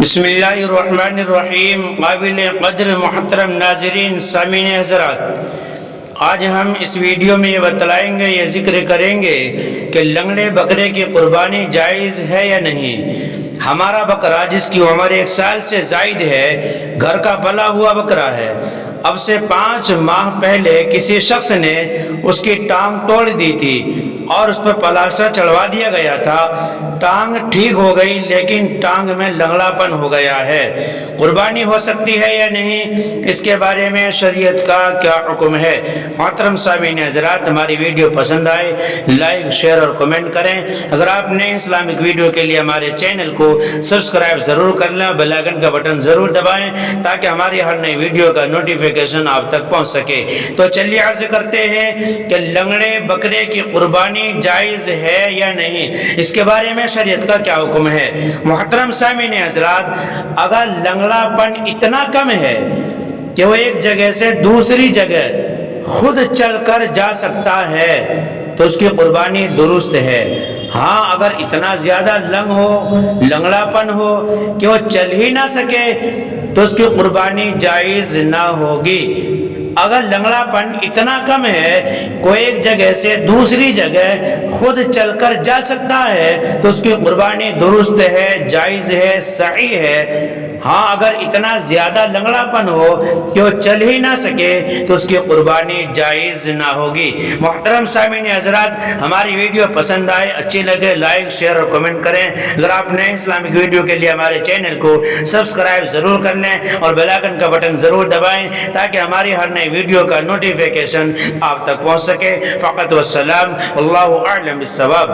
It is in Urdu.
بسم اللہ الرحمن الرحیم۔ قابل قدر محترم ناظرین سامعین حضرات، آج ہم اس ویڈیو میں یہ بتلائیں گے، یہ ذکر کریں گے کہ لنگڑے بکرے کی قربانی جائز ہے یا نہیں۔ ہمارا بکرا جس کی عمر 1 سال سے زائد ہے، گھر کا پلا ہوا بکرا ہے، اب سے 5 ماہ پہلے کسی شخص نے اس کی ٹانگ توڑ دی تھی اور اس پر پلاسٹر چڑھوا دیا گیا تھا۔ ٹانگ ٹھیک ہو گئی لیکن ٹانگ میں لنگڑا پن ہو گیا ہے، قربانی ہو سکتی ہے یا نہیں؟ اس کے بارے میں شریعت کا کیا حکم ہے؟ محترم سامعین حضرات، ہماری ویڈیو پسند آئے لائک شیئر اور کمنٹ کریں۔ اگر آپ نئے اسلامک ویڈیو کے لیے ہمارے چینل کو سبسکرائب ضرور کر لیں، بیل آئیکن کا بٹن ضرور دبائیں تاکہ ہماری ہر نئی ویڈیو کا نوٹیفیکیشن آپ تک پہنچ سکے۔ تو چلیے عرض کرتے ہیں کہ لنگڑے بکرے کی قربانی جائز ہے یا نہیں، اس کے بارے میں شریعت کا کیا حکم ہے؟ محترم سامعین حضرات، اگر لنگڑا پن اتنا کم ہے کہ وہ ایک جگہ سے دوسری جگہ خود چل کر جا سکتا ہے تو اس کی قربانی درست ہے۔ ہاں، اگر اتنا زیادہ لنگڑا پن ہو کہ وہ چل ہی نہ سکے تو اس کی قربانی جائز نہ ہوگی۔ اگر لنگڑا پن اتنا کم ہے کوئی ایک جگہ سے دوسری جگہ خود چل کر جا سکتا ہے تو اس کی قربانی درست ہے، جائز ہے، صحیح ہے۔ ہاں، اگر اتنا زیادہ لنگڑا پن ہو کہ وہ چل ہی نہ سکے تو اس کی قربانی جائز نہ ہوگی۔ محترم سامعین حضرات، ہماری ویڈیو پسند آئے، اچھی لگے، لائک شیئر اور کمنٹ کریں۔ اگر آپ نئے اسلامک ویڈیو کے لیے ہمارے چینل کو سبسکرائب ضرور کر لیں اور بیل آئیکن کا بٹن ضرور دبائیں تاکہ ہماری ہر نئی ویڈیو کا نوٹیفیکیشن آپ تک پہنچ سکے۔ فقط والسلام، اللہ اعلم بالصواب۔